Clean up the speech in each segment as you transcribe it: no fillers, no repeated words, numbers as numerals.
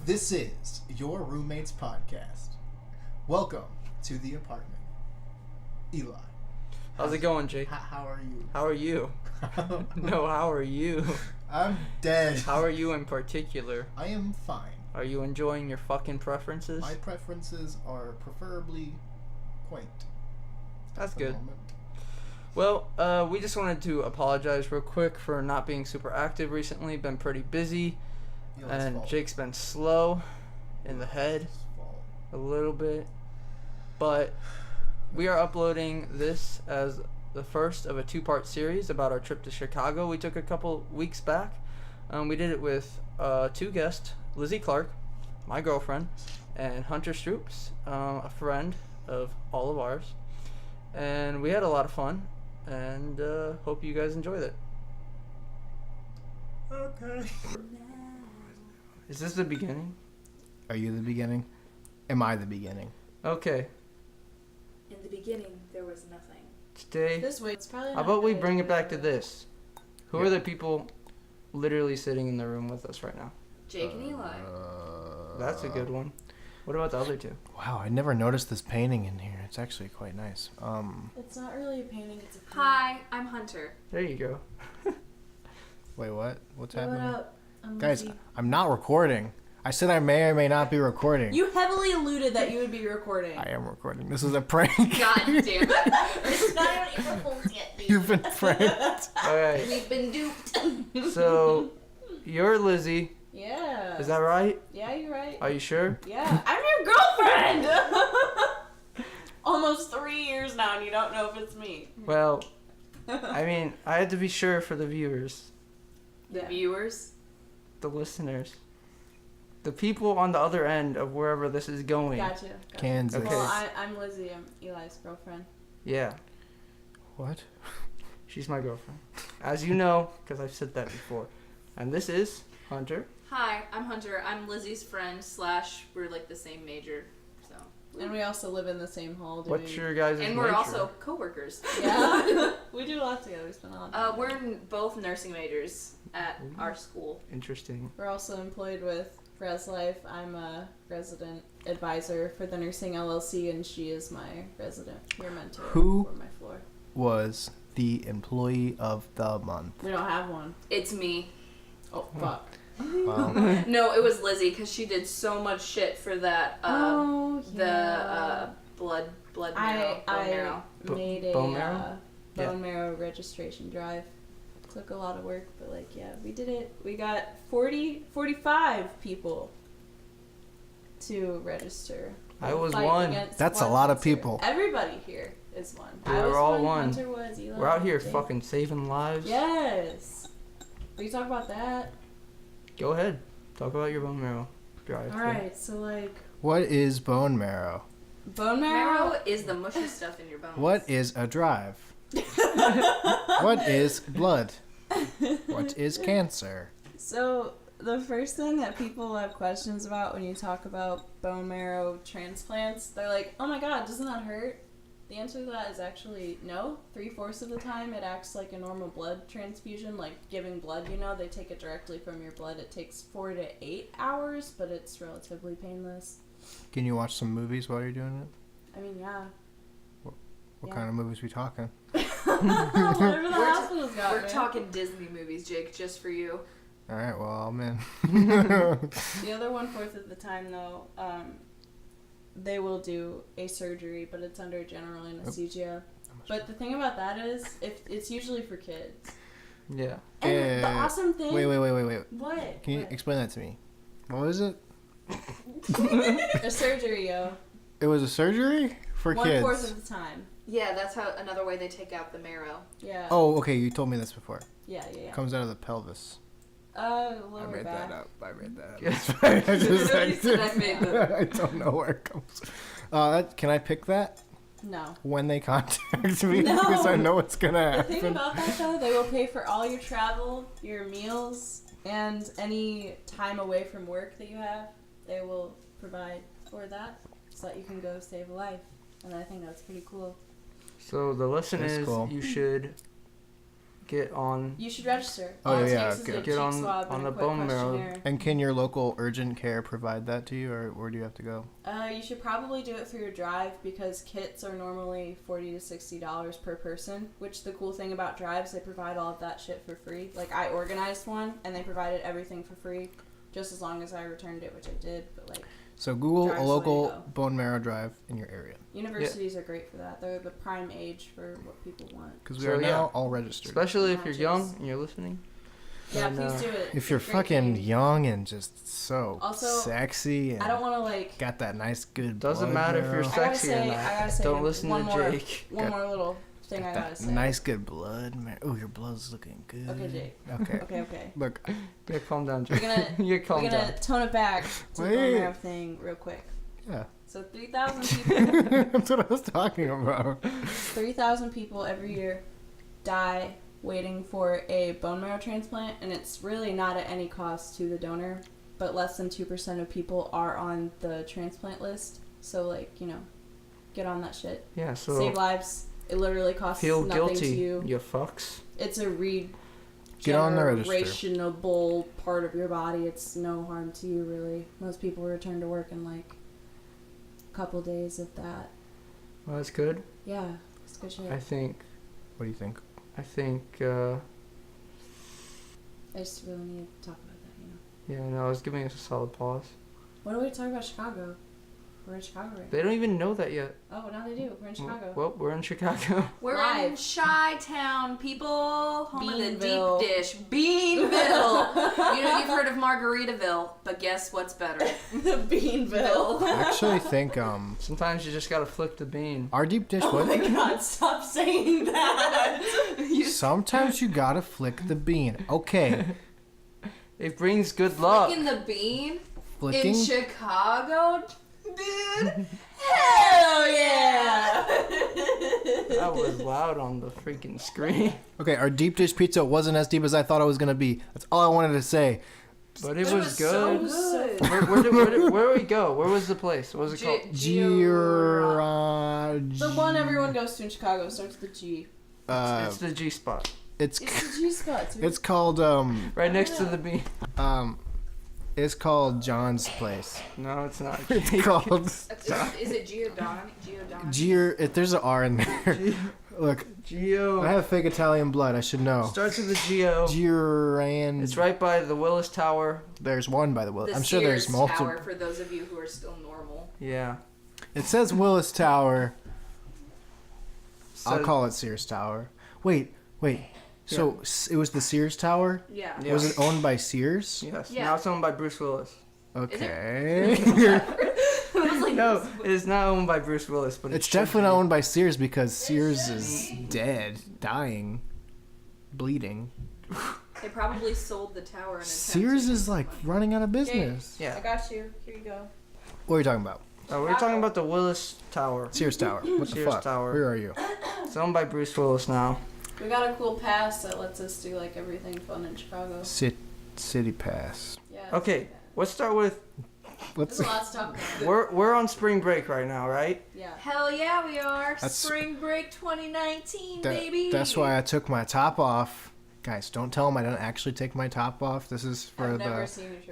This is Your Roommates Podcast. Welcome to the apartment. Eli. How's it going, Jake? How are you? How are you? No, how are you? I'm dead. How are you in particular? I am fine. Are you enjoying your fucking preferences? My preferences are preferably quaint. That's good. Well, we just wanted to apologize real quick for not being super active recently. Been pretty busy. And fault. Jake's been slow in the head a little bit. But we are uploading this as the first of a 2-part series about our trip to Chicago we took a couple weeks back. We did it with 2 guests, Lizzy Clark, my girlfriend, and Hunter Stroops, a friend of all of ours. And we had a lot of fun, and hope you guys enjoyed it. Okay. Is this the beginning? Are you the beginning? Am I the beginning? Okay. In the beginning, there was nothing. Today, This way, it's probably. how about we bring it back to this? Who are the people literally sitting in the room with us right now? Jake and Eli. That's a good one. What about the other 2? Wow, I never noticed this painting in here. It's actually quite nice. It's not really a painting, it's a painting. Hi, I'm Hunter. There you go. Wait, what? What's Hey, happening? what up? I'm Guys, Lizzy. I'm not recording. I said I may or may not be recording. You heavily alluded that you would be recording. I am recording. This is a prank. God damn it. It's not even April Fool's yet, dude. You've been pranked. Alright, We've been duped. so you're Lizzy. Yeah. Is that right? Yeah, you're right. Are you sure? Yeah. I'm your girlfriend! Almost 3 years now and you don't know if it's me. Well, I mean, I had to be sure for the viewers, The Yeah. viewers. the listeners, the people on the other end of wherever this is going. Gotcha. Kansas. Okay. Well, I'm Lizzy. I'm Eli's girlfriend. Yeah, What? she's my girlfriend. As you know, because I've said that before. And this is Hunter. Hi, I'm Hunter. I'm Lizzie's friend / we're like the same major. So. And we also live in the same hall. What's your guys' And we're major? also co-workers. Yeah. We do a lot together. We spend a lot of time We're together. both nursing majors at our school. Interesting. We're also employed with Res Life. I'm a resident advisor for the Nursing LLC, and she is my resident peer mentor Who? for my floor. Was the employee of the month? We don't have one. It's me. Oh, fuck. Well, No, it was Lizzie because she did so much shit for that. The blood marrow. Bone marrow. I made a bone marrow? bone marrow registration drive. Took a lot of work, but yeah, we did it. We got 45 people to register. I was Fight one. against That's a one lot of cancer. people. Everybody here is one. We I were was all one. one. Hunter was. Eli, We're out here Jake. fucking saving lives. Yes. We can talk about that. Go ahead. Talk about your bone marrow drive. All right. So what is bone marrow? bone marrow. Marrow is the mushy stuff in your bones. What is a drive? What is blood? What is cancer? So the first thing that people have questions about when you talk about bone marrow transplants, they're like, "Oh my God, doesn't that hurt?" The answer to that is actually no. 3/4 of the time, it acts like a normal blood transfusion, like giving blood. They take it directly from your blood. It takes 4 to 8 hours, but it's relatively painless. Can you watch some movies while you're doing it? I mean, yeah. What kind of movies we talking? Whatever the hospital's got. We're man. talking Disney movies, Jake, just for you. All right, well, I'm in. The other 1/4 of the time, though, they will do a surgery, but it's under general anesthesia. But the thing about that is, if it's usually for kids. Yeah. And the awesome thing. Wait. What? Can you What? explain that to me? What was it? A surgery, yo. It was a surgery for 1/4 kids. of the time. Yeah, that's how another way they take out the marrow. Yeah. Oh, okay. You told me this before. Yeah. Comes out of the pelvis. Lower I made back. that up. I made that up. Yes. I just He said I made that. I don't know where it comes. Can I pick that No. when they contact me? No. Because I know it's gonna The thing happen. about that, though, they will pay for all your travel, your meals, and any time away from work that you have. They will provide for that so that you can go save a life. And I think that's pretty cool. So the lesson That's is cool. you should get on. You should register. Oh, yeah. Get on the bone marrow. And can your local urgent care provide that to you, or where do you have to go? You should probably do it through your drive because kits are normally $40 to $60 per person, which the cool thing about drives, they provide all of that shit for free. Like, I organized one, and they provided everything for free, just as long as I returned it, which I did, but like... So Google a local bone marrow drive in your area. Universities are great for that. They're the prime age for what people want. Because we are now all registered. Especially if you're young and you're listening. Yeah, and, please do it. If you're fucking young and just so sexy and I don't want to like got that nice good doesn't matter if you're sexy or not. I gotta say don't listen to Jake. One more little thing I gotta say. Nice good blood. Oh, your blood's looking good. Okay, Jake. Okay. Look. Yeah, calm down, Jake. We're gonna tone it back to the bone marrow thing real quick. Yeah. So 3,000 people. That's what I was talking about. 3,000 people every year die waiting for a bone marrow transplant, and it's really not at any cost to the donor, but less than 2% of people are on the transplant list. So, like, you know, get on that shit. Yeah, so... Save lives. It literally costs feel nothing guilty, to you. You fucks. It's a get on the register. Regenerational part of your body. It's no harm to you, really. Most people return to work in, like, a couple days, if that. Well, that's good. Yeah, it's good shit. I think... What do you think? I think, I just really need to talk about that, you know? Yeah, no, I was giving us a solid pause. What are we talking about Chicago? We're in Chicago right now. They don't even know that yet. Oh, now they do. We're in Chicago. Well, we're in Chicago. We're in Chi-Town, people. Home of the Beanville. deep dish. Beanville. You know, you've heard of Margaritaville, but guess what's better? Beanville. I actually think, Sometimes you just gotta flick the bean. our deep dish... Oh my god, stop saying that. Sometimes you gotta flick the bean. Okay. It brings good luck. Flicking the bean? Flicking... In Chicago? Dude, hell yeah! That was loud on the freaking screen. Okay, our deep dish pizza wasn't as deep as I thought it was going to be. That's all I wanted to say. But it was good. So good. Where did we go? Where was the place? What was it called? The one everyone goes to in Chicago starts with the G. It's the G spot. It's the G spot, dude. It's called, right next to the bean. It's called John's Place. No, it's not. It's called... Is it Giordani? There's an R in there. Look. Gio. I have fake Italian blood. I should know. Starts with a Gio. Gioran. It's right by the Willis Tower. There's one by the Willis. I'm sure Sears there's multiple. Tower, for those of you who are still normal. Yeah. It says Willis Tower. I'll call it Sears Tower. Wait. So it was the Sears Tower? Yeah. Was it owned by Sears? Yes. Yeah. Now it's owned by Bruce Willis. Okay. No, it is not owned by Bruce Willis, but it's definitely not owned by Sears because Sears is dead, dying, bleeding. They probably sold the tower. In Sears is like running out of business. Okay. Yeah. I got you. Here you go. What are you talking about? We're talking about the Willis Tower. Sears Tower. What the Sears fuck? Tower. Where are you? It's owned by Bruce Willis now. We got a cool pass that lets us do like everything fun in Chicago. City Pass. Yeah. Okay, let's start with. There's a lot to talk about. We're on spring break right now, right? Yeah. Hell yeah, we are. Spring break 2019, baby. That's why I took my top off. Guys, don't tell them I don't actually take my top off. This is for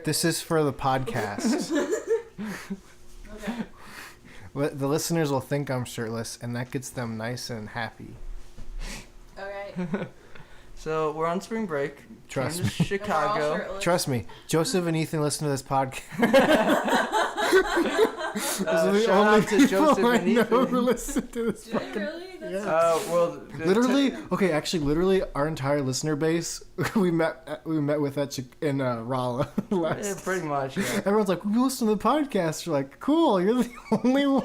This is for the podcast. Okay. The listeners will think I'm shirtless, and that gets them nice and happy. All right. So we're on spring break. Trust me. Chicago. Trust me. Joseph and Ethan listen to this podcast. Shout out to Joseph and Ethan. Who listen to this podcast. Really? That's well, literally, our entire listener base we met with in Rolla last. Yeah, pretty much. Yeah. Everyone's like, "We listen to the podcast." You're like, "Cool, you're the only one."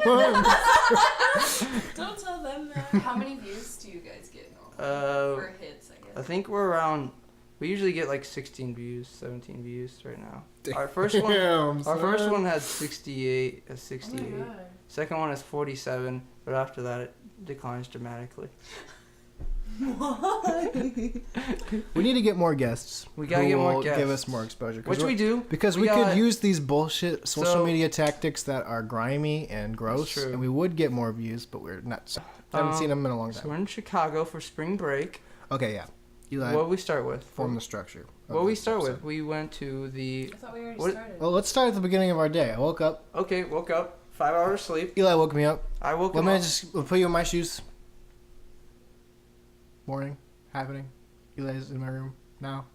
Don't tell them that. How many views do you guys get for hits? I guess. I think we're around. We usually get like 16 views, 17 views right now. Our first one had 68. Oh 68. Second one is 47, but after that it declines dramatically. Why? We need to get more guests. We gotta get more guests. Give us more exposure. Which we do. Because we could use these bullshit social media tactics that are grimy and gross, and we would get more views, but we're not. I haven't seen them in a long time. So we're in Chicago for spring break. Okay, yeah. Eli, what we start with? form the structure. What we start with? We went to the. I thought we already What- started. Well, let's start at the beginning of our day. I woke up. Okay, woke up. 5 hours sleep. Eli woke me up. I woke Let him me up. just put you in my shoes. Morning. Happening. Eli's in my room now.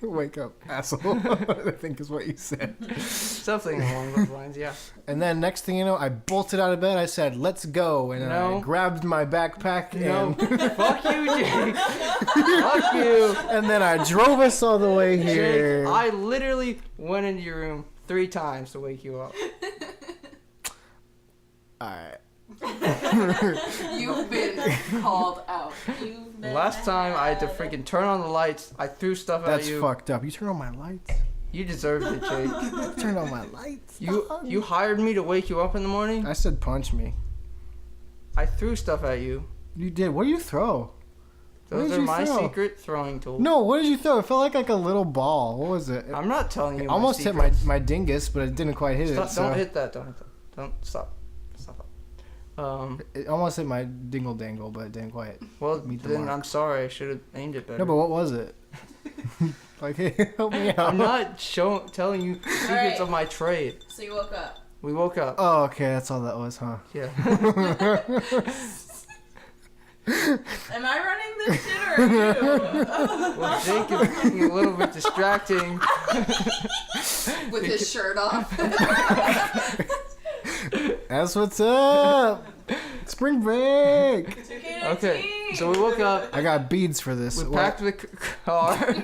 Wake up, asshole. I think is what you said. Something along those lines, yeah. And then next thing you know, I bolted out of bed. I said, "Let's go!" And then No. I grabbed my backpack No. and Fuck you, Jake. Fuck you. and then I drove us all the way here. Jake, I literally went into your room 3 times to wake you up. All right. You've been called out. You've been Last time I had to mad. freaking turn on the lights. I threw stuff That's at you. fucked up. You turn on my lights. You deserved it, Jake. You turned on my lights. You hired me to wake you up in the morning. I said punch me. I threw stuff at you. You did. What did you throw? What Those did are you my throw? secret throwing tools. No, what did you throw? It felt like a little ball. What was it? I'm not telling you. It almost hit my dingus, but it didn't quite hit Stop, it. So Don't hit that. Don't hit that. Don't stop. Stop. it almost hit my dingle dangle, but it didn't quite. Well, Meet the then mark. I'm sorry. I should have aimed it better. No, but what was it? Like, hey, help me out. I'm not telling you secrets Alright. of my trade. So you woke up. We woke up. Oh, okay, that's all that was, huh? Yeah. Am I running this shit or are you? Well, Jake is being a little bit distracting. With his shirt off. That's what's up. Spring break. Okay, so we woke up. I got beads for this. We What? packed the car.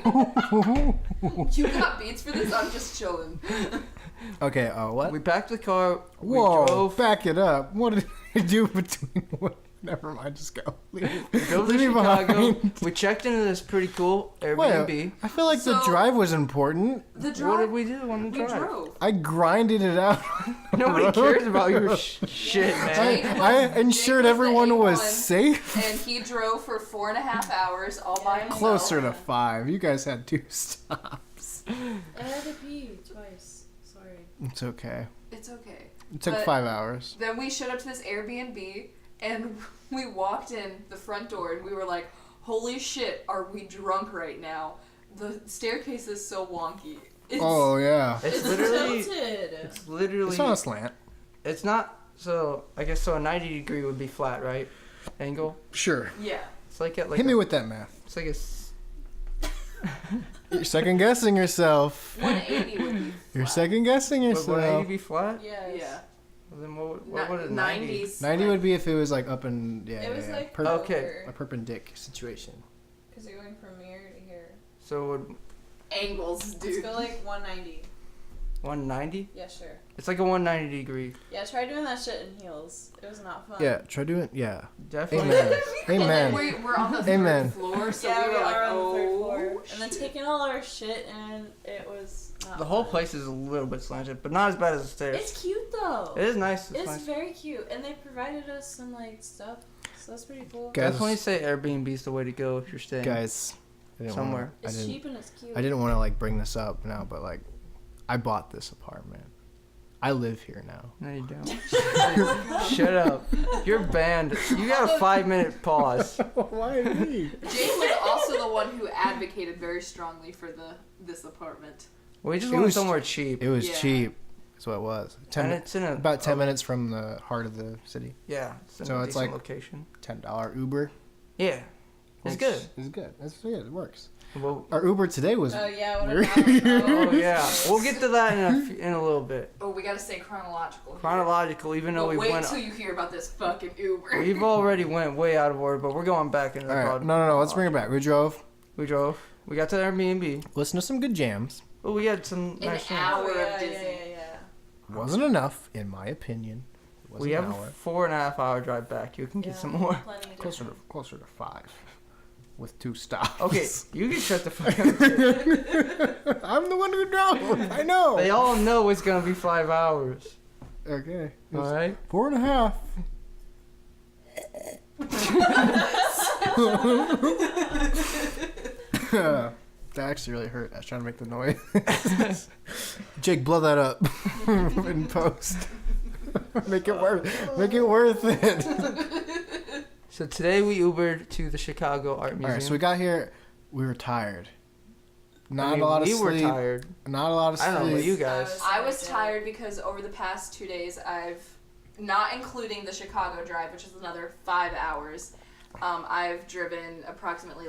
You got beats for this? I'm just chilling. Okay. What? We packed the car. Whoa! We drove. Back it up. What did I do between? What? Never mind. Just go. Leave, We drove to leave me Chicago. behind. We checked into this pretty cool Airbnb. Wait, I feel like the So- drive was important. The What did drive. we do on the We drive? drove. I grinded it out. Nobody cares about your shit, man. I ensured Jake was the everyone was A1. safe. And he drove for 4.5 hours all by himself. Closer to 5. You guys had 2 stops. I had to pee twice. Sorry. It's okay. It's okay. It took But- 5 hours. Then we showed up to this Airbnb and we walked in the front door and we were like, holy shit, are we drunk right now? The staircase is so wonky. It's, Oh yeah. It's It's literally. tilted. It's literally. It's on a slant. It's not. So I guess so. A 90-degree would be flat, right? Angle. Sure. Yeah. It's like at like. Hit me a, with that math. It's like a. You're second guessing yourself. 180 would be You're flat. second guessing Would yourself. 180 be flat? Yes. Yeah. Well, then what would a 90? 90s. 90 would be if it was like up and yeah. It was yeah, like Okay. a perpendicular situation. Because you're going from here to here. So would Angles, Let's dude. go like 190. 190? Yeah, sure. It's like a 190 degree. Yeah, try doing that shit in heels. It was not fun. Yeah, try doing yeah. Definitely. Amen. And then Amen. we're on the third Amen. floor, so Yeah, we were like, are on the third oh. floor. And then taking all our shit and it was not The whole fun. place is a little bit slanted, but not as bad as the stairs. It's cute though. It is nice. It's It's nice. very cute. And they provided us some like stuff. So that's pretty cool. Guys, Definitely say Airbnb is the way to go if you're staying. guys, I didn't Somewhere. Wanna, It's cheap and it's cute. I didn't want to like bring this up now, but like, I bought this apartment. I live here now. No, you don't. Shut up. You're banned. You got a 5-minute pause. Why me? Jake was also the one who advocated very strongly for this apartment. We just It wanted was- somewhere cheap. It was Yeah. cheap. That's what it was. And it's in a About 10 minutes from the heart of the city. Yeah. It's in So a it's decent like- location. $10 Uber. Yeah. It's which good. It's good. It's good. It works. Well, Our Uber today was. Oh yeah, what Weird. about? oh yeah. We'll get to that in a little bit. Oh, we gotta stay chronological. here. Chronological, even though But we wait went. till you hear about this fucking Uber. We've already went way out of order, but we're going back into the All right. pod. No. Let's bring it back. We drove. We drove. We got to the Airbnb. Listened to some good jams. Oh, we had some An nice things. hour yeah, of yeah, Disney. yeah. Wasn't enough, in my opinion. It was We an have hour. a 4.5-hour drive back. You can get some more. Plenty of Closer to 5. With 2 stops. Okay, you can shut the fuck up. I'm the one who drove. I know. They all know it's gonna be 5 hours. Okay. It All was right. 4.5. That actually really hurt. I was trying to make the noise. Jake, blow that up make it worth. Make it worth it. So today we Ubered to the Chicago Art Museum. All right, so we got here. We were tired. Not a lot of sleep. We were tired. Not a lot of sleep. I don't know about you guys. I was tired because over the past 2 days, not including the Chicago drive, which is another 5 hours, I've driven approximately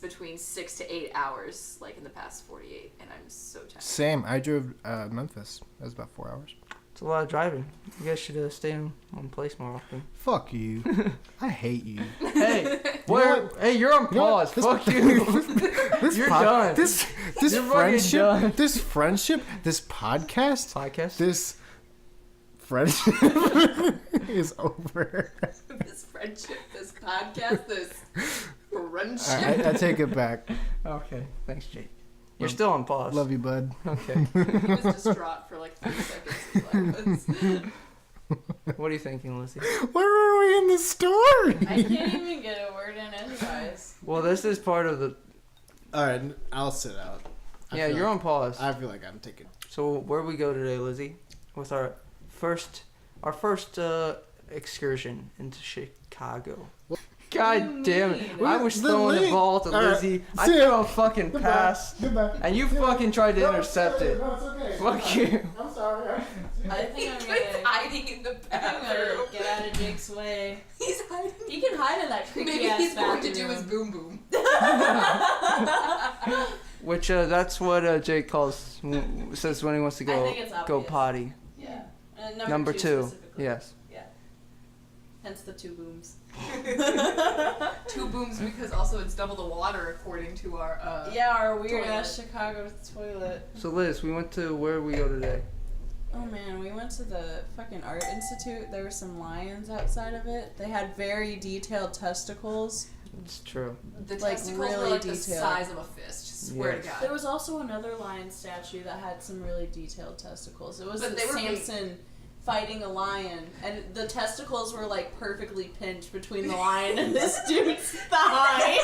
between 6 to 8 hours, in the past 48, and I'm so tired. Same. I drove Memphis. That was about 4 hours. It's a lot of driving. You guys should stay in one place more often. Fuck you. I hate you. Hey, hey, you're on pause. Fuck you. You're done. This You're friendship. done. This friendship. This podcast. This friendship is over. This friendship. This podcast. This friendship. Right, I take it back. Okay, thanks, Jake. You're still on pause. Love you, bud. Okay. He was distraught for 3 seconds. What are you thinking, Lizzy? Where were we in the story? I can't even get a word in edgewise. Well, this is part of the... All right, I'll sit out. You're on pause. I feel like I'm taking... So where we go today, Lizzy? With our first excursion into Chicago. God damn it. I was throwing the ball to Lizzy. I threw a fucking pass. Goodbye. And you fucking tried to intercept it. No, it's okay. Fuck you. I'm sorry. I think I'm He's gonna hiding in the bathroom. get out of Jake's way. He's hiding. He can hide in that creepy Maybe ass he's going bathroom. to do his boom boom. Which that's what Jake says when he wants to I think it's go obvious. potty. Yeah. And Number two. specifically. Yes. Yeah. Hence the 2 booms. 2 booms because also it's double the water according to our Our weird toilet. ass Chicago toilet. So Liz, we went to where we go today. Oh man, we went to the fucking art institute. There were some lions outside of it. They had very detailed testicles. It's true. The Like, testicles really were the detailed. size of a fist. Swear Yes. to God. There was also another lion statue that had some really detailed testicles. It was But they were big. Samson fighting a lion, and the testicles were perfectly pinched between the lion and this dude's thigh.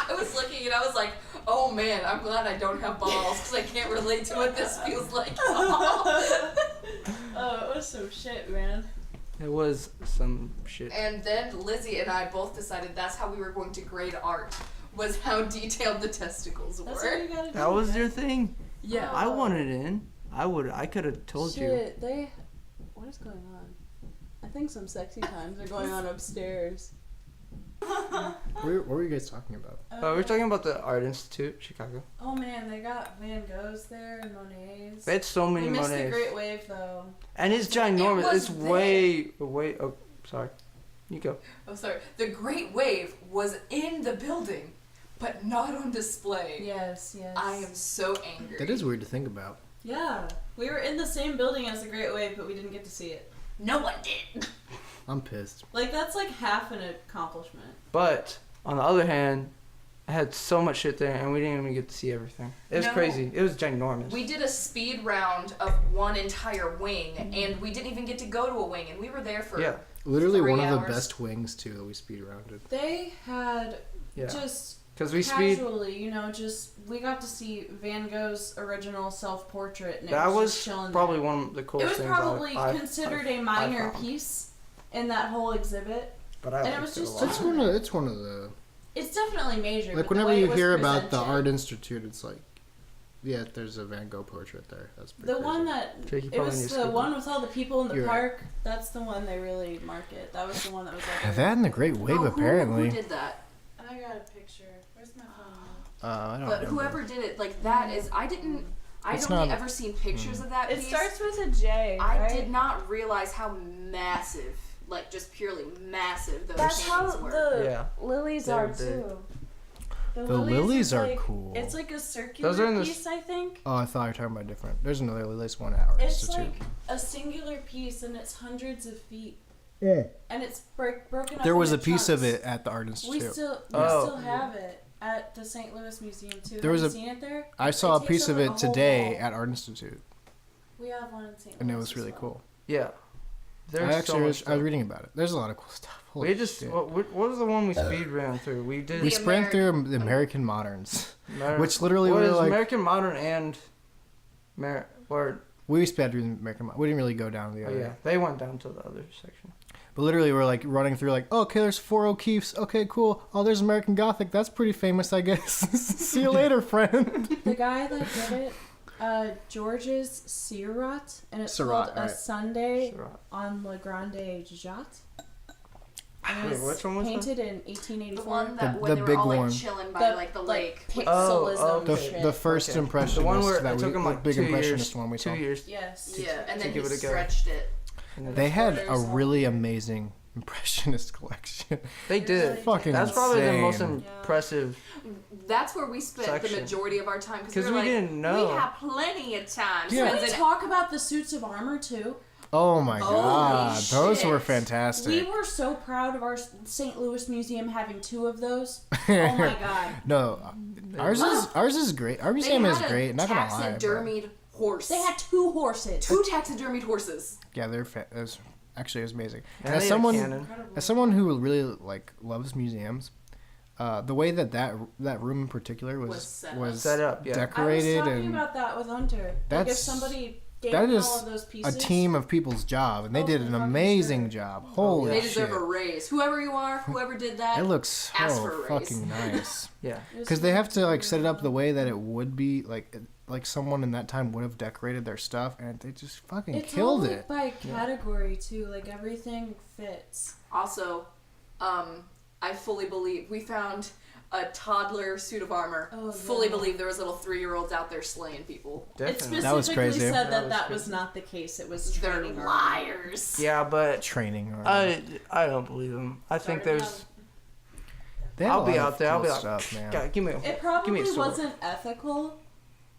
I was looking and I was like, oh man, I'm glad I don't have balls because I can't relate to what this feels like. Oh, it was some shit, man. It was some shit. And then Lizzy and I both decided that's how we were going to grade art, was how detailed the testicles That's were. what you gotta do. That was your thing. Yeah. I wanted in. I could have told you. Shit, what is going on? I think some sexy times are going on upstairs. What were you guys talking about? We're talking about the Art Institute, Chicago. Oh man, they got Van Goghs there and Monets. They had so many We missed the Monets. Great Wave though. And it's ginormous. It was It's way. Oh, sorry. You go. Oh, sorry. The Great Wave was in the building, but not on display. Yes. I am so angry. That is weird to think about. Yeah, we were in the same building as the Great Wave, but we didn't get to see it. No one did. I'm pissed. That's half an accomplishment. But on the other hand, I had so much shit there, and we didn't even get to see everything. It was No. crazy. It was ginormous. We did a speed round of one entire wing, and we didn't even get to go to a wing, and we were there for Literally 3 one of the hours. best wings too that we speed rounded. They had just Because we speed. casually, we got to see Van Gogh's original self-portrait, and That it was just chilling probably there. one of the It coolest was things. probably I've considered a minor found. piece in that whole exhibit. But I and it liked was it a just- lot. It's one of the It's definitely major. but the whenever way you it was hear about the presented- Art Institute, it's there's a Van Gogh portrait there. That's pretty The one crazy. that Jake, you it probably was need to the skip one it. with all the people in the You're right. park. That's the one they really market. That was the one that was That and the Great Wave Oh, apparently. Who did that? I got a picture. Where's my phone? I don't But remember. whoever did it, that is, I'd It's only not- ever seen pictures of that It piece. starts with a J. I right? did not realize how massive, just purely massive those That's how paintings were. the Yeah. lilies They're are big. too. The lilies is are cool. It's like a circular Those are in the piece, I think. Oh, I thought you were talking about different. There's another Lilies one at Art It's Institute. like a singular piece, and it's hundreds of feet. Yeah. And it's broken up. There was a into piece of chunks. it at the Art We Institute. still Oh. have it at the St. Louis Museum too. There was Have you a- seen it there? I saw It a piece takes of over it a whole today wall. at Art Institute, We have one in St. Louis. and it was as really well. cool. Yeah. There's I so actually much was stuff. reading about it. There's a lot of cool stuff. Holy We just shit. what was the one we speed ran through? We did. we The sprint through the American moderns, Amer- which literally what were is like American Modern and or we sped through the American. We didn't really go down the oh other. yeah, they went down to the other section. But literally, we're like running through, like, oh, okay, there's 4 O'Keeffe's. Okay, cool. Oh, there's American Gothic. That's pretty famous, I guess. See you later, friend. The guy that did it, George's Seurat, and it's called A Sunday on La Grande Jatte. Wait, which one was painted in 1884. The one that when the they were big all like one. chilling by like the lake. Pixelism shit. The first impressionist. The one where that it took them like big 2 impressionist years. one we 2 saw. years. Yes. Yeah, and then give he it a go. stretched it. They had a really amazing impressionist collection. They did. Fucking That's probably the most insane. impressive. That's where we spent the Section. majority of our time because 'Cause we we didn't know. We have plenty of time. Yeah. Can we talk about the suits of armor too? Oh my god, those shit. were fantastic. We were so proud of our St. Louis Museum having 2 of those. Oh my god. No, ours is great. Our museum is great. Not gonna lie. but- Taxidermied horse. They had 2 horses. 2 taxidermied horses. Yeah, it was amazing. And And they had cannon. as someone who really like loves museums, the way that room in particular was set up, yeah. decorated I was talking and about that with Hunter. Like if That's- somebody gave that me is all of those a pieces. team of people's job, and they did an fucking amazing sure. job. Holy They shit! deserve a raise. Whoever you are, whoever did that. It looks ask so for a raise. fucking nice. Yeah. Because they have to like set it up the way that it would be like someone in that time would have decorated their stuff, and they just fucking It's killed all, it. by category too. Like everything fits. Also, I fully believe we found a toddler suit of armor. Oh, fully no. believe there was little 3-year-olds out there slaying people. It Definitely. That was specifically crazy. said That that was was crazy. not the case. It was They're training armor. liars. Yeah, but Training. Or I don't believe them. I think there's. They have I'll a be lot out of there. I'll cool be like, stuff, man. God, give me a. It Give me probably a sword. wasn't ethical,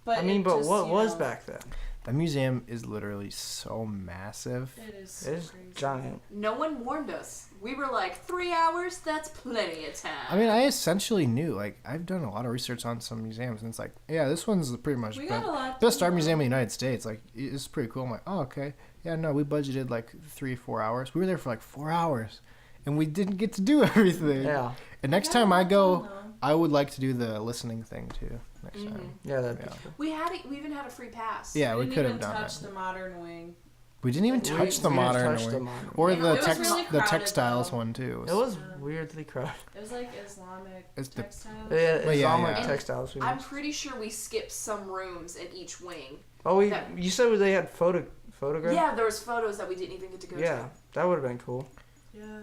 but I mean, it but just, what you was know, back then? The museum is literally so massive. It is so It's crazy. giant. No one warned us. We were like, 3 hours? That's plenty of time. I mean, I essentially knew. Like, I've done a lot of research on some museums, and it's like, yeah, this one's pretty much We got a lot best to art know. museum in the United States. Like, it's pretty cool. I'm like, oh, okay. Yeah, no, we budgeted like 3-4 hours. We were there for like 4 hours, and we didn't get to do everything. Yeah. And next Yeah, time I go, though. I would like to do the listening thing too. Next time. Yeah, that'd be Yeah. cool. We even had a free pass. Yeah, we didn't could have even done touch that. the modern wing. We didn't even touch the modern touched the wing. modern Or wing. the It was really the crowded, textiles though. one too. It was weirdly crowded. It was like Islamic It's the- textiles. Yeah, Well, yeah, Islamic yeah. textiles. We I'm missed. pretty sure we skipped some rooms in each wing. Oh, that- you said they had photographs? Yeah, there was photos that we didn't even get to go Yeah, to. that would have been cool. Yeah.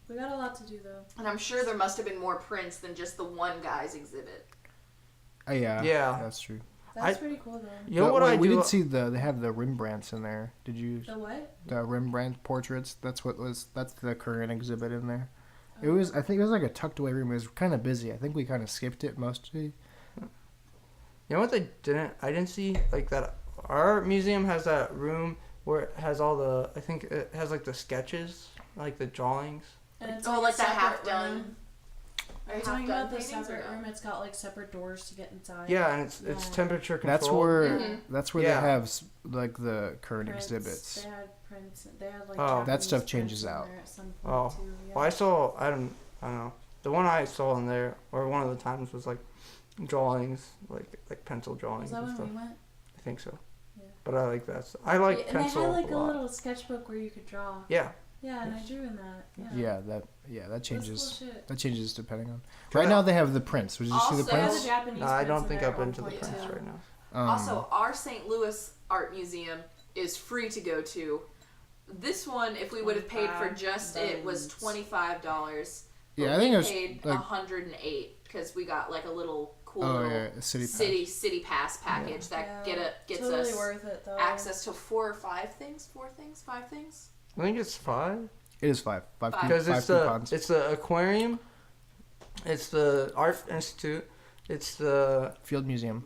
We got a lot to do though. And I'm sure there must have been more prints than just the one guy's exhibit. Yeah. Yeah. That's true. That's I- pretty cool though. You know But what wait, I we do? did see they have the Rembrandts in there. Did you? The what? The Rembrandt portraits. That's the current exhibit in there. It was. I think it was like a tucked away room. It was kind of busy. I think we kind of skipped it mostly. You know what they didn't? I didn't see like that. Our museum has that room where it has all the. I think it has like the sketches, like the drawings. And it's Oh, like a that half separate done. room. Are you half talking done about the paintings or separate no? room? It's got like separate doors to get inside. Yeah, and it's Yeah. temperature controlled. That's where Mhm. that's where Yeah. they have like the current Prints. exhibits. They had prints. They had like Oh. That Japanese stuff prints changes in out. there at some point, Oh. too, yeah. Well, I don't know. The one I saw in there, or one of the times, was like drawings, like pencil drawings Was that and when stuff. we went? I think so. Yeah. But I like that. I like Yeah, and pencil they had like a a lot. little sketchbook where you could draw. Yeah. Yeah, and I drew in that. Yeah. That That's changes. cool shit. That changes depending on. Try Right it now out. they have the prints. Did you see the Also- They had prints? the Japanese No, I prints don't in think there I've at been one to the point, prints too. right now. Also, our St. Louis Art Museum is free to go to. This one, if we would have paid for just it, was $25. Yeah, I think it was paid like $108 because we got like a little cool oh little yeah, a city pass. city pass package that gets totally us worth it though. access to 5 things. I think it's 5. It is 5 Because five it's the coupons. it's the aquarium, it's the art institute, it's the Field Museum,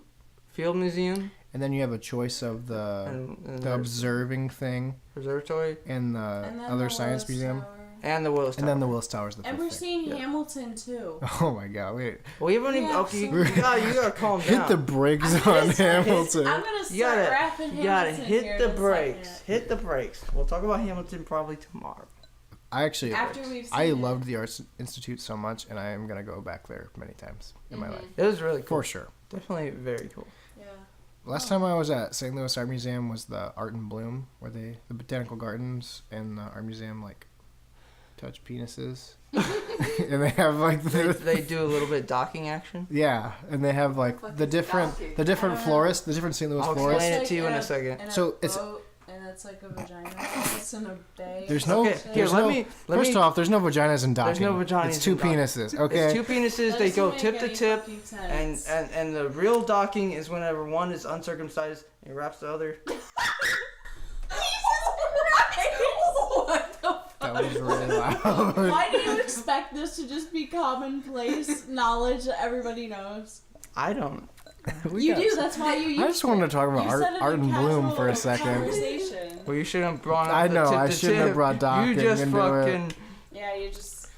field museum, and then you have a choice of and the there's observing thing observatory, and the And then other the science Willis museum, Tower. and the Willis and then the Tower. Willis Tower's the And fifth we're thing. seeing Yeah. Hamilton too. Oh my god! Wait, We haven't even. Yeah, Okay, you so- gotta calm down. hit the brakes I'm gonna on start- Hamilton. I'm gonna start You gotta, rapping you gotta Hamilton hit here the in a brakes. second. Hit the brakes. We'll talk about Hamilton probably tomorrow. I actually, After we've seen I it. loved the Arts Institute so much, and I am gonna go back there many times in my life It was really cool. for sure. Definitely very cool. Yeah. Last time I was at St. Louis Art Museum was the Art in Bloom, where the Botanical Gardens and the Art Museum like touch penises. And they have like they do a little bit docking action. yeah, and they have like the different florists, the different St. Louis I'll florists. explain it to you in a second. So it's and it's like a vagina. It's in a bay. there's no. Okay, here, let me. First off, there's no vaginas in docking. There's no vaginas. It's two in docking. penises. Okay. It's two penises. That They go doesn't tip make to any tip, fucking and, sense. and the real docking is whenever one is uncircumcised and wraps the other. What the fuck? That was really loud. Why do you expect this to just be commonplace knowledge that everybody knows? I don't. You do. That's why you. I just wanted to talk about art and bloom for a casual second. Conversation. Well, you shouldn't have brought up I the know, tip I to shouldn't have tip. brought docking You just into it. fucking. Yeah, you just.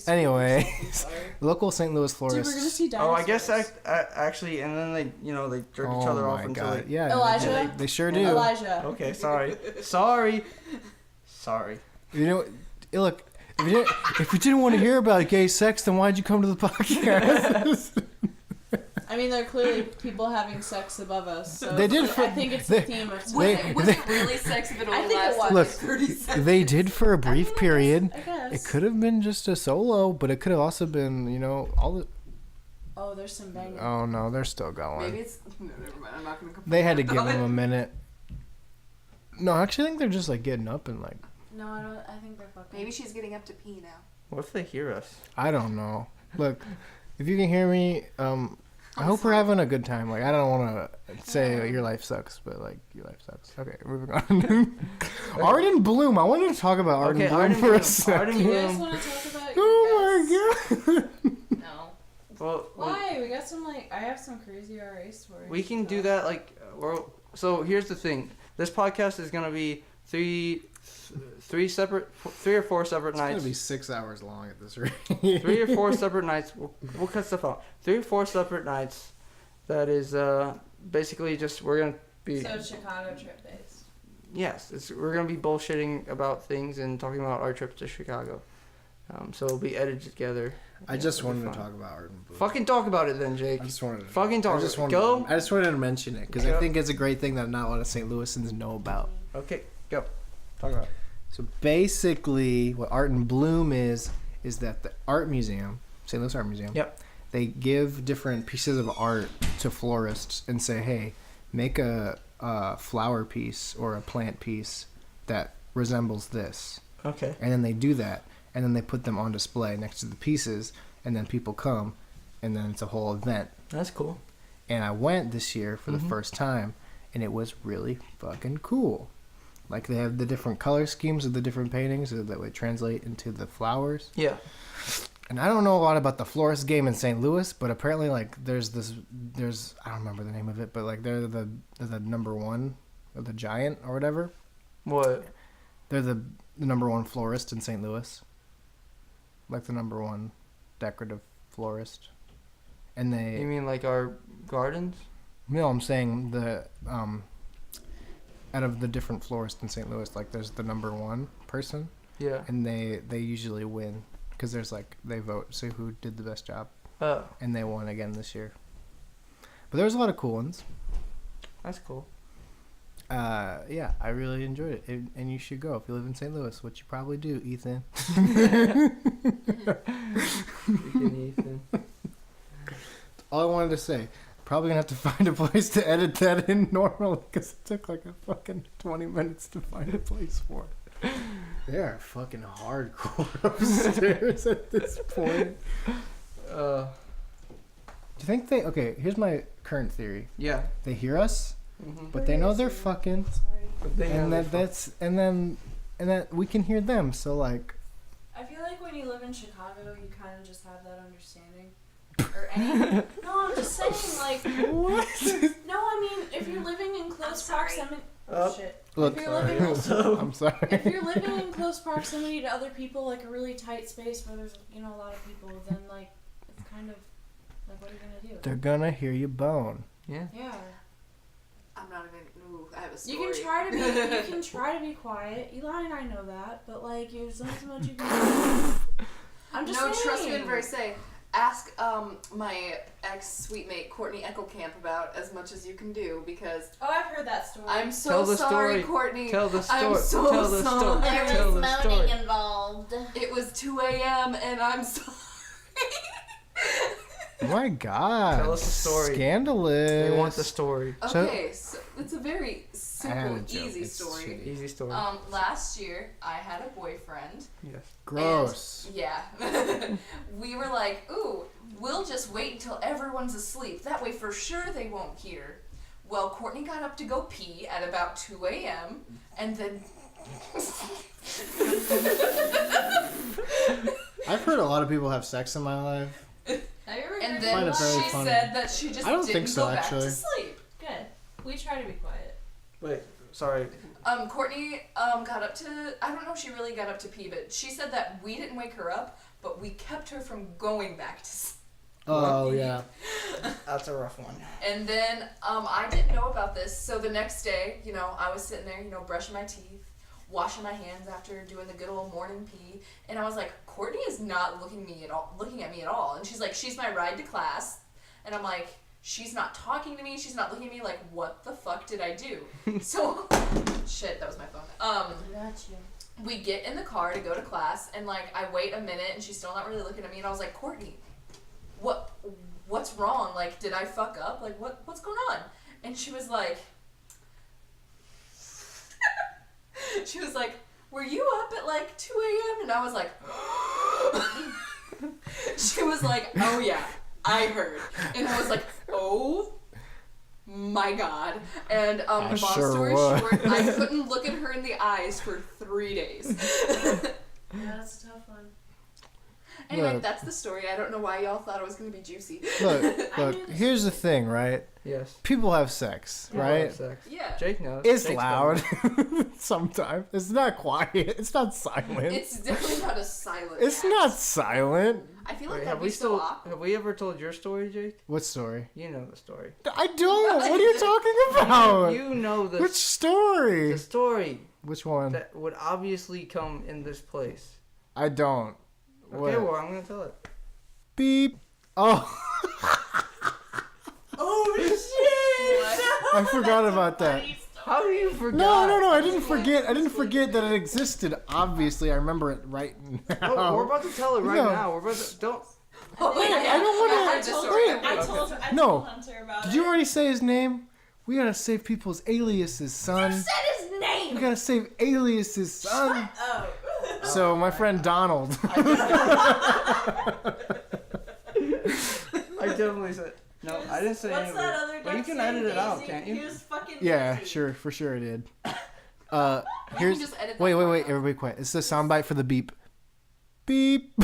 Anyways, local St. Louis Dude, we're gonna florists. see dinosaurs. Oh, I guess actually, and then they jerk each other off my until God. they. Yeah, Elijah? they sure do. Elijah. Okay, sorry. You know, look, if you didn't want to hear about gay sex, then why'd you come to the podcast? I mean, they're clearly people having sex above us. So They did I think it's the theme of today. Was it really sex if it I only think it lasted was. like Look, 30 seconds? they did for a brief period. I guess. It could have been just a solo, but it could have also been, all the. Oh, there's some banging. Oh no, they're still going. Maybe it's. No, never mind. I'm not gonna complain. They had to give about them it. a minute. No, actually, I think they're just like getting up and like. No, I don't. I think they're fucking. Maybe she's getting up to pee now. What if they hear us? I don't know. Look, if you can hear me, I hope we're having a good time. Like, I don't want to say your life sucks, but like your life sucks. Okay, moving on. Art and Bloom. I wanted to talk about Art and Bloom for a second. Art and Do you guys Bloom. want to talk about? Oh my god. No. Well, Why? We got some I have some crazy RA stories. we can do that. So here's the thing. This podcast is gonna be three or four separate It's nights. gonna be 6 hours long at this rate. 3 or 4 separate nights. We'll cut stuff out. 3 or 4 separate nights. That is basically just we're gonna be. So Chicago trip based. Yes, we're gonna be bullshitting about things and talking about our trip to Chicago. So it'll be edited together. I just It'll be wanted to fun. talk about Art and Bloom. Fucking talk about it then, Jake. I just wanted to Fucking talk. I just wanted Go. I just wanted to mention it because I Go. think it's a great thing that not a lot of St. Louisans know about. Okay, go. Talk about it. So basically, what Art and Bloom is that the art museum, St. Louis Art Museum, Yep. they give different pieces of art to florists and say, hey, make a flower piece or a plant piece that resembles this. Okay. And then they do that, and then they put them on display next to the pieces, and then people come, and then it's a whole event. That's cool. And I went this year for the Mhm. first time, and it was really fucking cool. Like, they have the different color schemes of the different paintings that would translate into the flowers. Yeah. And I don't know a lot about the florist game in St. Louis, but apparently, like, there's I don't remember the name of it, but like they're the number one, or the giant or whatever. What? They're the number one florist in St. Louis. Like the number one decorative florist. And they You mean like our gardens? no, I'm saying the out of the different florists in St. Louis, like there's the number one person, Yeah. and they usually win because there's like they vote, say who did the best job, Oh, and they won again this year. But there was a lot of cool ones. that's cool. Yeah, I really enjoyed it, and you should go if you live in St. Louis, which you probably do, Ethan. Freaking Ethan. All I wanted to say. Probably gonna have to find a place to edit that in normally because it took like a fucking 20 minutes to find a place for it. They are fucking hardcore upstairs at this point. Do you think they? Okay, here's my current theory. Yeah. They hear us, Mm-hmm. but they know they're fucking, Sorry. and that we can hear them. So like, I feel like when you live in Chicago, you kind of just have that understanding. Or any. No, I'm just saying, like. what? No, I mean, if you're living in close proximity. Oh. Shit. Look, If you're living I'm sorry. If you're living in close proximity to other people, like a really tight space where there's, a lot of people, then, like, it's kind of, like, what are you gonna do? They're gonna hear you bone. Yeah. Yeah. I'm not even. Ooh, I have a story. You can try to be quiet. Eli and I know that, but, like, there's not so much you can do. I'm just No, saying. trust me when I say. ask my ex-sweet mate Courtney Eckelkamp about as much as you can do, because Oh, I've heard that story. I'm so Tell the sorry, story. Courtney. Tell the story. I'm so Tell the sorry. story. There Tell was the moaning story. involved. It was 2 a.m. and I'm sorry. Oh my god. Tell us the story. Scandalous. We want the story. Okay, so it's a very I had simple, a joke. easy It's story. shitty. Easy story. Last year I had a boyfriend. Yes. Gross. And, yeah. We were like, ooh, we'll just wait until everyone's asleep. That way for sure they won't hear. Well, Courtney got up to go pee at about 2 a.m. and then... I've heard a lot of people have sex in my life. Have you ever And heard then Find it she very funny. said that she just I don't didn't think so, go back actually. to sleep. Good. We try to be quiet. Wait. Sorry. Courtney got up to, I don't know if she really got up to pee, but she said that we didn't wake her up, but we kept her from going back to sleep. Oh, yeah. That's a rough one. And then I didn't know about this, so the next day, I was sitting there, brushing my teeth, washing my hands after doing the good old morning pee, and I was like, Courtney is not looking at me at all. And she's like, she's my ride to class, and I'm like, she's not talking to me, she's not looking at me, like, what the fuck did I do? So, shit, that was my phone. Gotcha. We get in the car to go to class, and like I wait a minute, and she's still not really looking at me, and I was like, Courtney, what's wrong? Like, did I fuck up? Like, what's going on? And she was like, were you up at like 2 a.m.? And I was like, she was like, oh yeah, I heard. And I was like, oh my god. And long sure story was. short, I couldn't look at her in the eyes for 3 days. Yeah, that's a tough one. Anyway, Look. that's the story. I don't know why y'all thought it was gonna be juicy. Look, here's the thing, right? Yes. People have sex, right? Sex. Yeah. Jake knows. It's Jake's loud sometimes. It's not quiet. It's not silent. It's definitely not a silent It's act. not silent. I feel like Wait, that'd be so awkward. have we ever told your story, Jake? What story? You know the story. I don't. What are you talking about? You know the Which story? the story Which one? that would obviously come in this place. I don't. Okay, What? well I'm gonna tell it. Beep. Oh, Oh shit! I forgot about that. How do you forget? No. I didn't forget. I didn't forget that it existed. Obviously, I remember it right now. No, we're about to tell it right No. now. We're about to don't. Oh, Wait, yeah, I don't wanna- I heard this story. wait. I told No. Hunter about Did it. you already say his name? We gotta save people's aliases, son. Said his We name. gotta save aliases, son. Oh. So my friend Donald. I definitely said no. I didn't say What's any of that it. other But you duck's can name? edit it out, Daisy? can't He you? was fucking Yeah, Daisy. sure, for sure it did. You Here's. can just edit that Wait, part out. everybody quiet. It's the soundbite for the beep. Beep.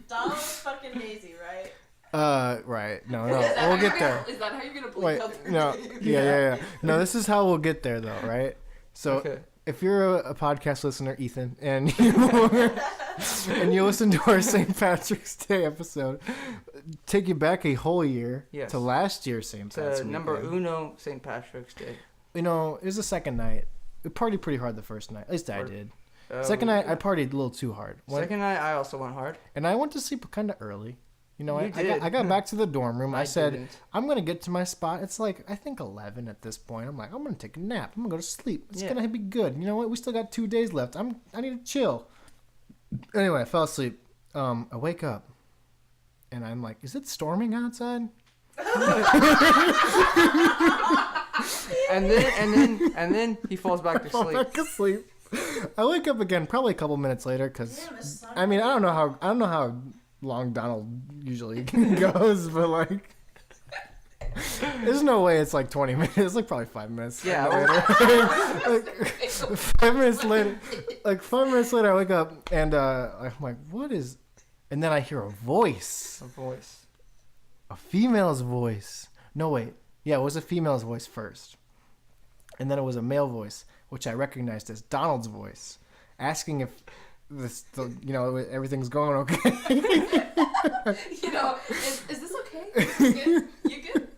Donald was fucking Daisy, right? Right. No, Is that how we'll you're get gonna- there. Is that how you're gonna bleep Wait, out the no. name? Yeah. No, this is how we'll get there, though, right? So, Okay. if you're a podcast listener, Ethan, and you listen to our St. Patrick's Day episode, take you back a whole year Yes. to last year's St. Patrick's To Day. number uno, St. Patrick's Day. It was the second night. We partied pretty hard the first night. At least I Or- did. Second night, I partied a little too hard. Second night, I also went hard. And I went to sleep kind of early. You I did. got back to the dorm room. I said, didn't. I'm going to get to my spot. It's like, I think 11 at this point. I'm like, I'm going to take a nap. I'm going to go to sleep. It's Yeah. going to be good. You know what? We still got 2 days left. I need to chill. Anyway, I fell asleep. I wake up. And I'm like, is it storming outside? And then he falls back to Fall sleep. back asleep. I wake up again probably a couple minutes later because, Damn, the sun- I mean, I don't know how long Donald usually goes, but like, there's no way it's like 20 minutes. It's like probably 5 minutes. Yeah, later. 5 minutes later, like 5 minutes later, I wake up and I'm like, what is? And then I hear a voice, A voice. a female's voice. No, wait, yeah, it was a female's voice first, and then it was a male voice, which I recognized as Donald's voice, asking if everything's going okay. Is this okay? You good? You good?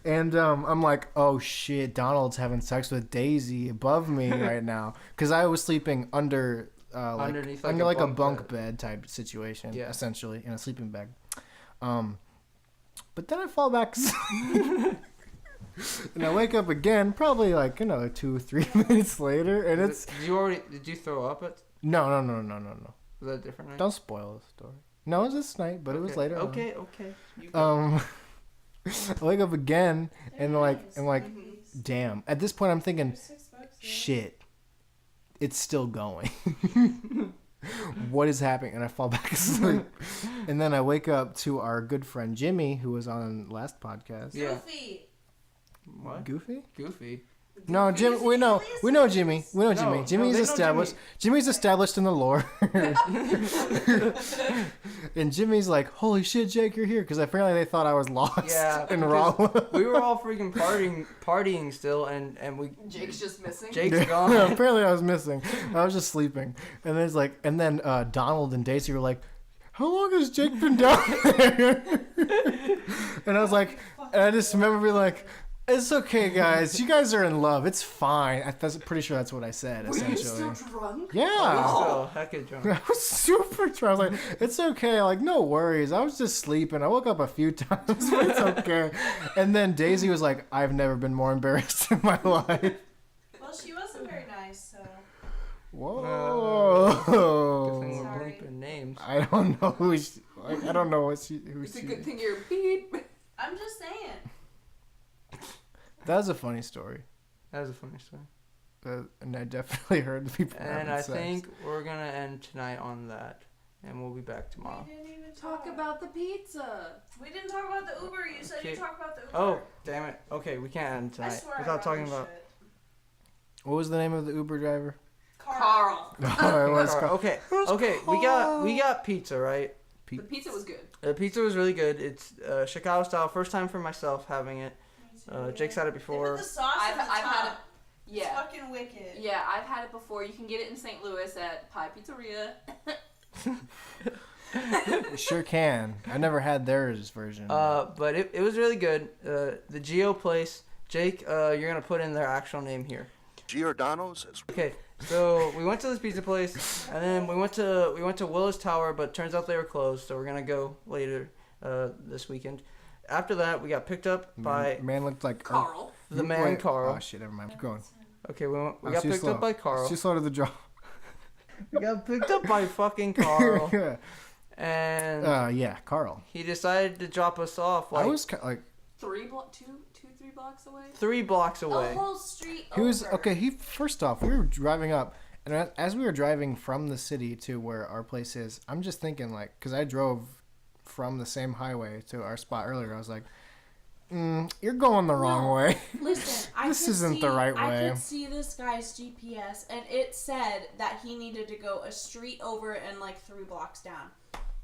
And I'm like, oh shit, Donald's having sex with Daisy above me right now, because I was sleeping under Underneath, under like, a a bunk bunk bed type situation, Yeah. essentially, in a sleeping bag. But then I fall back and I wake up again, probably 2-3 minutes later, and it's Did you throw up at? no. Was that a different night? Don't spoil the story. No, it was this night, but it was later. Okay. You go. I wake up again and Nice. Mhm. damn. At this point, I'm thinking, $6, yeah. shit, it's still going. What is happening? And I fall back asleep. And then I wake up to our good friend Jimmy, who was on last podcast. Yeah. Goofy. What? Goofy? Goofy. No, Jim. We know Jimmy. We know Jimmy. No, Jimmy's they know established. Jimmy. Jimmy's established in the lore. And Jimmy's like, "Holy shit, Jake, you're here!" Because apparently they thought I was lost Yeah. in because Raw. we were all freaking partying still, and we. Jake's just missing. Jake's gone. Apparently I was missing. I was just sleeping. And then Donald and Daisy were like, "How long has Jake been down there?" And I was like, and I just remember being like, "It's okay, guys. You guys are in love. It's fine." I'm pretty sure that's what I said, Were you essentially. still drunk? Yeah. So hecka drunk. I was super drunk. I was like, "It's okay. Like, no worries. I was just sleeping. I woke up a few times, but it's okay." And then Daisy was like, "I've never been more embarrassed in my life." Well, she wasn't very nice, so. Whoa. Good thing we're Sorry. bleeping names. I don't know who she. I don't know who It's a she. good thing you're beep. I'm just saying. That was a funny story, That was a funny story. and I definitely heard the people. And having I sex. think we're gonna end tonight on that, and we'll be back tomorrow. We didn't even Talk about the pizza. We didn't talk about the Uber. You said Okay. you talked about the Uber. Oh, damn it. Okay, we can't end I tonight swear I without wrote talking this about. shit. What was the name of the Uber driver? Carl. Oh, it was Carl. Okay, was okay, we Carl. got pizza, right? The pizza was good. The pizza was really good. It's Chicago style. First time for myself having it. Jake's had it They before. put the sauce I've at the had top. it. It's Yeah. fucking wicked. Yeah, I've had it before. You can get it in St. Louis at Pie Pizzeria. You sure can. I never had theirs version. But it was really good. The Geo place. Jake, you're gonna put in their actual name here. Giordano's is Okay, so we went to this pizza place, and then we went to Willis Tower, but turns out they were closed. So we're gonna go later this weekend. After that, we got picked up by man looked like Carl. the man Wait. Carl. Oh shit! Never mind. Keep going. Okay, we Oh, got too picked slow. up by Carl. It's too slow to the draw. We got picked up by fucking Carl, Yeah. and Yeah, Carl. he decided to drop us off like I was like, 3 blocks away. 3 blocks A away. whole street he was over. okay. He first off, we were driving up, and as we were driving from the city to where our place is, I'm just thinking like, because I drove from the same highway to our spot earlier. I was like, you're going the wrong No. way. Listen, This isn't the right way. I could see this guy's GPS, and it said that he needed to go a street over and like 3 blocks down.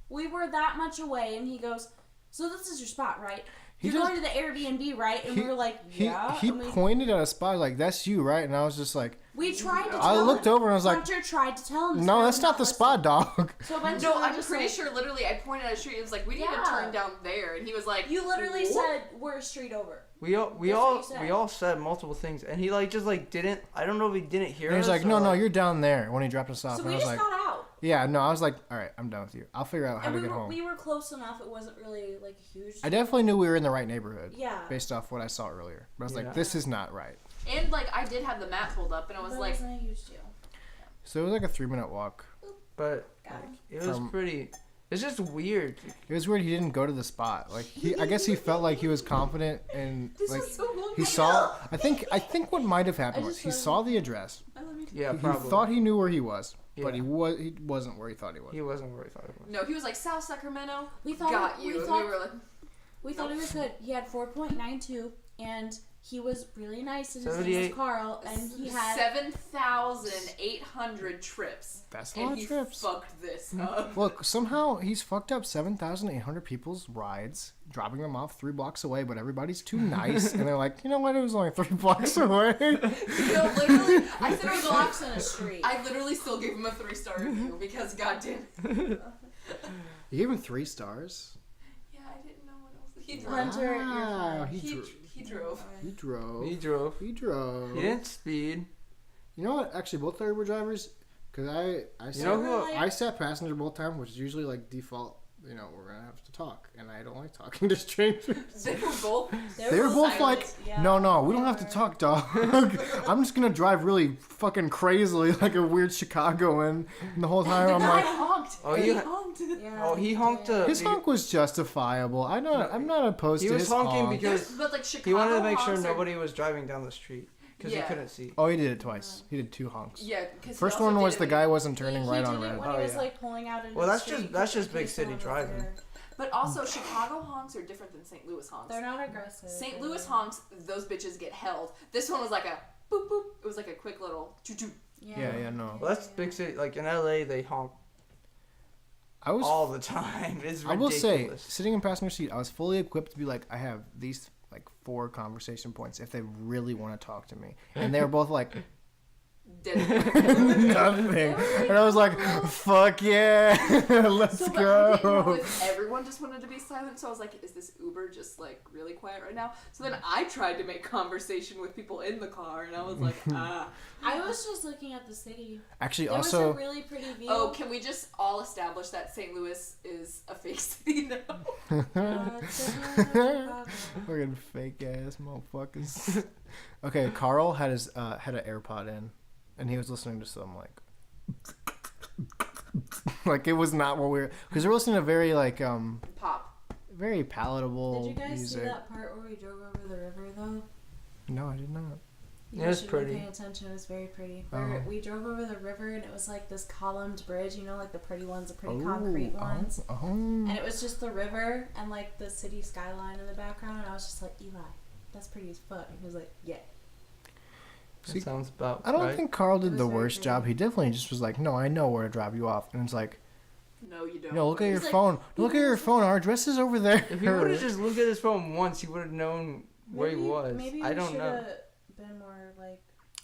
We were that much away, and he goes, "So this is your spot, right? He You're just- going to the Airbnb, right?" And we were like, "Yeah." He and we, pointed at a spot like, "That's you, right?" And I was just like, we tried to tell I looked him. over and I was like, Hunter tried to tell him. "No, that's not the spot, dog." So eventually, No, I'm just pretty like, sure. Literally, I pointed at a street. It was like we didn't even Yeah. turn down there, and he was like, You literally "What?" said we're a street over. We That's what you said. all said multiple things, and he like just like didn't. I don't know if he didn't hear And he was us like, or, "No, you're down there." When he dropped us off, So and we I was just like, got out. "Yeah, no." I was like, "All right, I'm done with you. I'll figure out how And to we get were, home." we were close enough. It wasn't really like a huge. I definitely knew we were in the right neighborhood. Yeah. Based off what I saw earlier, but I was Yeah. like, "This is not right." And like I did have the map pulled up, and I was But like, it wasn't a huge deal. So it was like a 3-minute walk. but Got like, it. it was From- pretty. It's just weird. It was weird. He didn't go to the spot. Like I guess he felt like he was confident and "This like was so long he ago." saw. I think what might have happened I was just he realized- saw the address. Yeah, He probably. thought he knew where he was, but Yeah. he wasn't where he thought he was. he wasn't where he thought he was. No, he was like South Sacramento. We thought Got we you. And thought we were like, we thought he was good. He had 4.92, and he was really nice. And his name 78. was Carl, and he had 7,800 trips. That's a And lot he of trips. fucked this up. Look, somehow he's fucked up 7,800 people's rides, dropping them off 3 blocks away, but everybody's too nice, and they're like, you know what? It was only 3 blocks away. No, literally, I said it was a lot. blocks in a street. I literally still gave him a 3-star review because goddamn. You gave him 3 stars. Yeah, I didn't know what else. He drove. Hunter, you're Wow, fine. he He drove. drove. He drove. He drove. He drove. He didn't speed. You know what? Actually, both our Uber drivers, Because I You know who? I sat passenger both times, which is usually like default. You know, we're gonna have to talk, and I don't like talking to strangers. They were both. They were both silent. like, no, we don't have to talk, dog. I'm just gonna drive really fucking crazily like a weird Chicagoan, and the whole time I'm I like, honked. Oh, he you- honked. Yeah, Oh, he honked did. his honk was justifiable. I'm not opposed He to was his honking honk. because But like Chicago he wanted to make sure honks are- nobody was driving down the street because he Yeah. couldn't see. Oh, he did it twice. He did 2 honks. Yeah, because First one was the guy wasn't He turning right did on it red. when Oh, he was yeah. like pulling out into Well, the that's street just- that's in just big case city someone was driving. there. But also, Chicago honks are different than St. Louis honks. They're not aggressive. St. Louis honks, those bitches get held. This one was like a boop boop. It was like a quick little choo choo. Yeah, no. Well, that's big city. Like in LA, they honk I was all the time. It's ridiculous. I will say, sitting in passenger seat, I was fully equipped to be like, I have these like 4 conversation points if they really want to talk to me, and they were both like Dead. nothing, and I was like, fuck yeah, let's So, but I didn't know go. if everyone just wanted to be silent, so I was like, is this Uber just like really quiet right now? So then I tried to make conversation with people in the car, and I was like, ah. I was just looking at the city. Actually, There was also, a really pretty view. Oh, can we just all establish that St. Louis is a fake city now? It's Chicago. fucking fake ass motherfuckers. Okay, Carl had his had an AirPod in, and he was listening to some like it was not what we were, because we were listening to very like Pop. very palatable Did you guys music. see that part where we drove over the river though? No, I did not. You It was should have been pretty. paying attention. It was very pretty. Oh. We drove over the river and it was like this columned bridge, you know, like the pretty ones, the pretty concrete ones. And it was just the river and like the city skyline in the background. And I was just like, Eli, that's pretty as fuck. And he was like, yeah. That See, sounds about I don't right. think Carl It did was the very worst pretty. job. He definitely just was like, no, I know where to drop you off. And it's like, No, you don't. no, look at your He's like, phone. Look at your phone. Our address is over there. If he would have just looked at his phone once, he would have known where he was. Maybe I we don't should know. have been more like.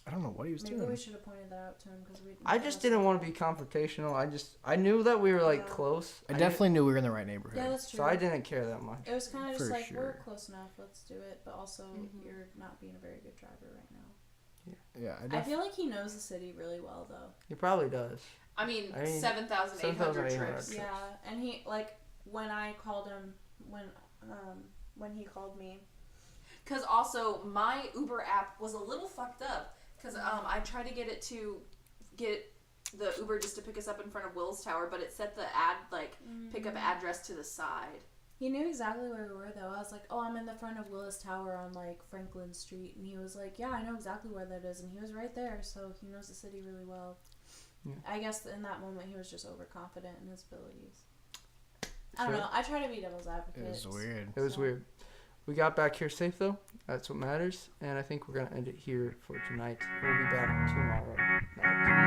I don't know what he was Maybe doing. we should have pointed that out to him because we. I just didn't want to be confrontational. I knew that we were like Yeah. close. I definitely knew we were in the right neighborhood. Yeah, that's true. So I didn't care that much. It was kind of just For like we're sure. close enough. Let's do it. But also, Mhm. you're not being a very good driver right now. Yeah, I feel like he knows the city really well though. He probably does. I mean, I mean, 7,800 7,800 trips. trips. Yeah, and he like when I called him when he called me. Because also, my Uber app was a little fucked up. Because I tried to get it to get the Uber just to pick us up in front of Will's Tower, but it set the pickup address to the side. He knew exactly where we were though. I was like, "Oh, I'm in the front of Willis Tower on like Franklin Street," and he was like, "Yeah, I know exactly where that is," and he was right there. So he knows the city really well. Yeah. I guess in that moment he was just overconfident in his abilities. I don't know. I try to be devil's advocate. it was weird. It was weird. We got back here safe though. That's what matters. And I think we're gonna end it here for tonight. We'll be back tomorrow night.